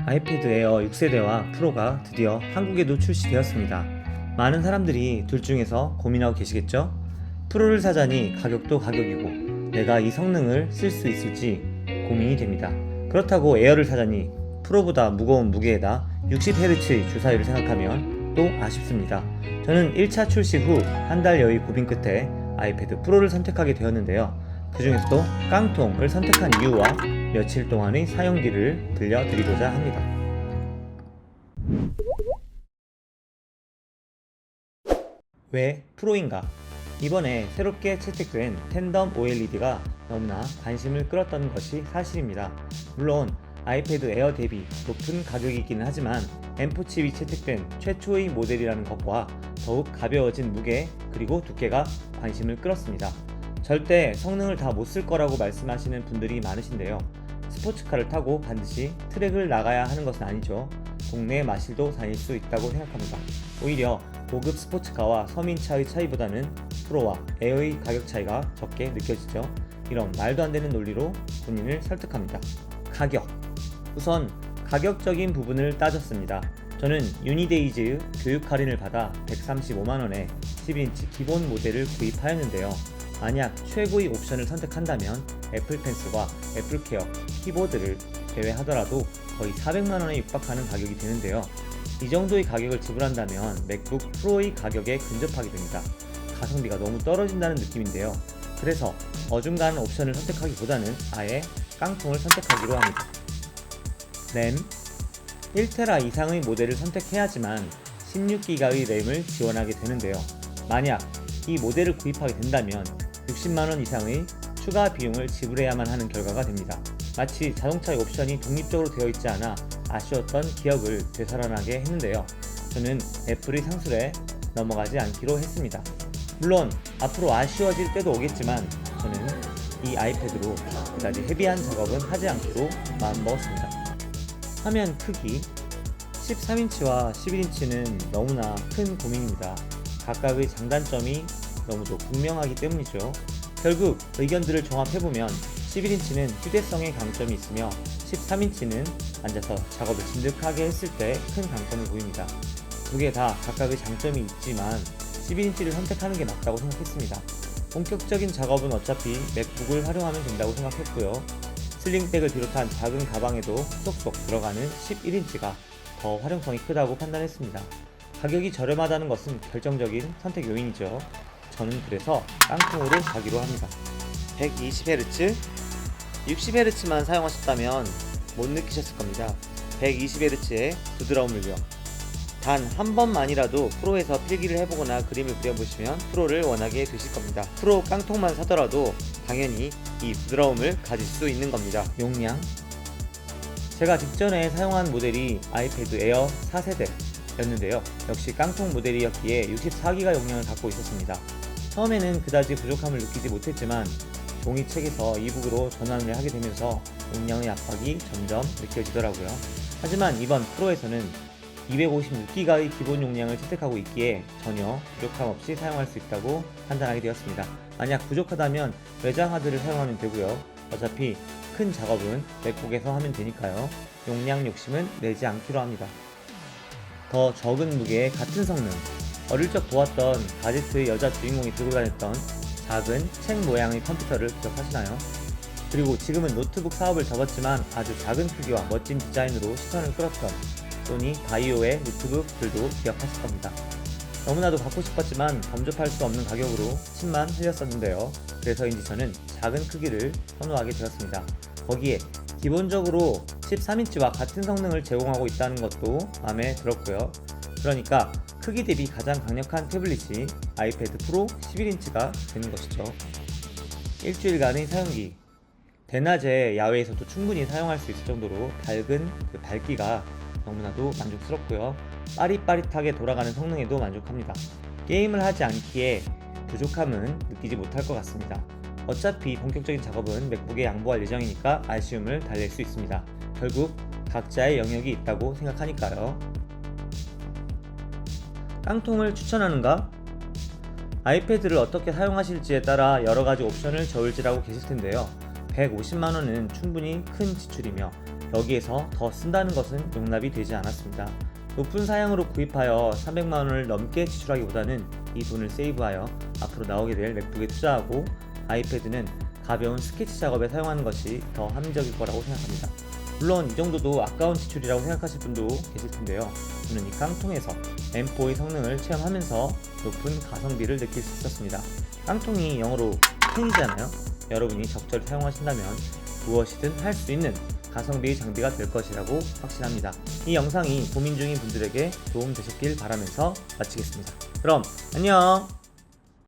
아이패드 에어 6세대와 프로가 드디어 한국에도 출시되었습니다. 많은 사람들이 둘 중에서 고민하고 계시겠죠? 프로를 사자니 가격도 가격이고 내가 이 성능을 쓸 수 있을지 고민이 됩니다. 그렇다고 에어를 사자니 프로보다 무거운 무게에다 60Hz의 주사위를 생각하면 또 아쉽습니다. 저는 1차 출시 후 한 달여의 고민 끝에 아이패드 프로를 선택하게 되었는데요. 그 중에서도 깡통을 선택한 이유와 며칠 동안의 사용기를 들려드리고자 합니다. 왜 프로인가? 이번에 새롭게 채택된 텐덤 OLED가 너무나 관심을 끌었던 것이 사실입니다. 물론 아이패드 에어 대비 높은 가격이기는 하지만 M4 칩이 채택된 최초의 모델이라는 것과 더욱 가벼워진 무게 그리고 두께가 관심을 끌었습니다. 절대 성능을 다 못 쓸 거라고 말씀하시는 분들이 많으신데요. 스포츠카를 타고 반드시 트랙을 나가야 하는 것은 아니죠. 동네 마실도 다닐 수 있다고 생각합니다. 오히려 고급 스포츠카와 서민차의 차이보다는 프로와 에어의 가격 차이가 적게 느껴지죠. 이런 말도 안 되는 논리로 본인을 설득합니다. 가격. 우선 가격적인 부분을 따졌습니다. 저는 유니데이즈 교육 할인을 받아 135만원에 11인치 기본 모델을 구입하였는데요. 만약 최고의 옵션을 선택한다면 애플 펜슬과 애플 케어, 키보드를 제외하더라도 거의 400만원에 육박하는 가격이 되는데요. 이 정도의 가격을 지불한다면 맥북 프로의 가격에 근접하게 됩니다. 가성비가 너무 떨어진다는 느낌인데요. 그래서 어중간한 옵션을 선택하기보다는 아예 깡통을 선택하기로 합니다. 램 1테라 이상의 모델을 선택해야지만 16기가의 램을 지원하게 되는데요. 만약 이 모델을 구입하게 된다면 60만원 이상의 추가 비용을 지불해야만 하는 결과가 됩니다. 마치 자동차의 옵션이 독립적으로 되어 있지 않아 아쉬웠던 기억을 되살아나게 했는데요. 저는 애플의 상술에 넘어가지 않기로 했습니다. 물론 앞으로 아쉬워질 때도 오겠지만 저는 이 아이패드로 그다지 헤비한 작업은 하지 않기로 마음먹었습니다. 화면 크기 13인치와 11인치는 너무나 큰 고민입니다. 각각의 장단점이 너무도 분명하기 때문이죠. 결국 의견들을 종합해보면 11인치는 휴대성의 강점이 있으며 13인치는 앉아서 작업을 진득하게 했을 때 큰 강점을 보입니다. 두 개 다 각각의 장점이 있지만 11인치를 선택하는 게 맞다고 생각했습니다. 본격적인 작업은 어차피 맥북을 활용하면 된다고 생각했고요. 슬링백을 비롯한 작은 가방에도 쏙쏙 들어가는 11인치가 더 활용성이 크다고 판단했습니다. 가격이 저렴하다는 것은 결정적인 선택 요인이죠. 저는 그래서 깡통으로 가기로 합니다. 120Hz, 60Hz만 사용하셨다면 못 느끼셨을 겁니다. 120Hz의 부드러움을요. 단 한 번만이라도 프로에서 필기를 해보거나 그림을 그려보시면 프로를 원하게 되실 겁니다. 프로 깡통만 사더라도 당연히 이 부드러움을 가질 수 있는 겁니다. 용량, 제가 직전에 사용한 모델이 아이패드 에어 4세대였는데요. 역시 깡통 모델이었기에 64기가 용량을 갖고 있었습니다. 처음에는 그다지 부족함을 느끼지 못했지만 종이책에서 이북으로 전환을 하게 되면서 용량의 압박이 점점 느껴지더라고요. 하지만 이번 프로에서는 256기가의 기본 용량을 채택하고 있기에 전혀 부족함 없이 사용할 수 있다고 판단하게 되었습니다. 만약 부족하다면 외장 하드를 사용하면 되고요. 어차피 큰 작업은 맥북에서 하면 되니까요. 용량 욕심은 내지 않기로 합니다. 더 적은 무게에 같은 성능, 어릴 적 보았던 가제트의 여자 주인공이 들고 다녔던 작은 책 모양의 컴퓨터를 기억하시나요? 그리고 지금은 노트북 사업을 접었지만 아주 작은 크기와 멋진 디자인으로 시선을 끌었던 소니 바이오의 노트북들도 기억하실 겁니다. 너무나도 갖고 싶었지만 범접할 수 없는 가격으로 침만 흘렸었는데요. 그래서인지 저는 작은 크기를 선호하게 되었습니다. 거기에 기본적으로 13인치와 같은 성능을 제공하고 있다는 것도 마음에 들었고요. 그러니까 크기 대비 가장 강력한 태블릿이 아이패드 프로 11인치가 되는 것이죠. 일주일간의 사용기, 대낮에 야외에서도 충분히 사용할 수 있을 정도로 밝은 그 밝기가 너무나도 만족스럽고요. 빠릿빠릿하게 돌아가는 성능에도 만족합니다. 게임을 하지 않기에 부족함은 느끼지 못할 것 같습니다. 어차피 본격적인 작업은 맥북에 양보할 예정이니까 아쉬움을 달랠 수 있습니다. 결국 각자의 영역이 있다고 생각하니까요. 깡통을 추천하는가? 아이패드를 어떻게 사용하실지에 따라 여러가지 옵션을 저울질하고 계실 텐데요. 150만원은 충분히 큰 지출이며 여기에서 더 쓴다는 것은 용납이 되지 않았습니다. 높은 사양으로 구입하여 300만원을 넘게 지출하기보다는 이 돈을 세이브하여 앞으로 나오게 될 맥북에 투자하고 아이패드는 가벼운 스케치 작업에 사용하는 것이 더 합리적일 거라고 생각합니다. 물론 이 정도도 아까운 지출이라고 생각하실 분도 계실 텐데요. 저는 이 깡통에서 M4의 성능을 체험하면서 높은 가성비를 느낄 수 있었습니다. 깡통이 영어로 캔이잖아요. 여러분이 적절히 사용하신다면 무엇이든 할 수 있는 가성비의 장비가 될 것이라고 확신합니다. 이 영상이 고민 중인 분들에게 도움 되셨길 바라면서 마치겠습니다. 그럼 안녕!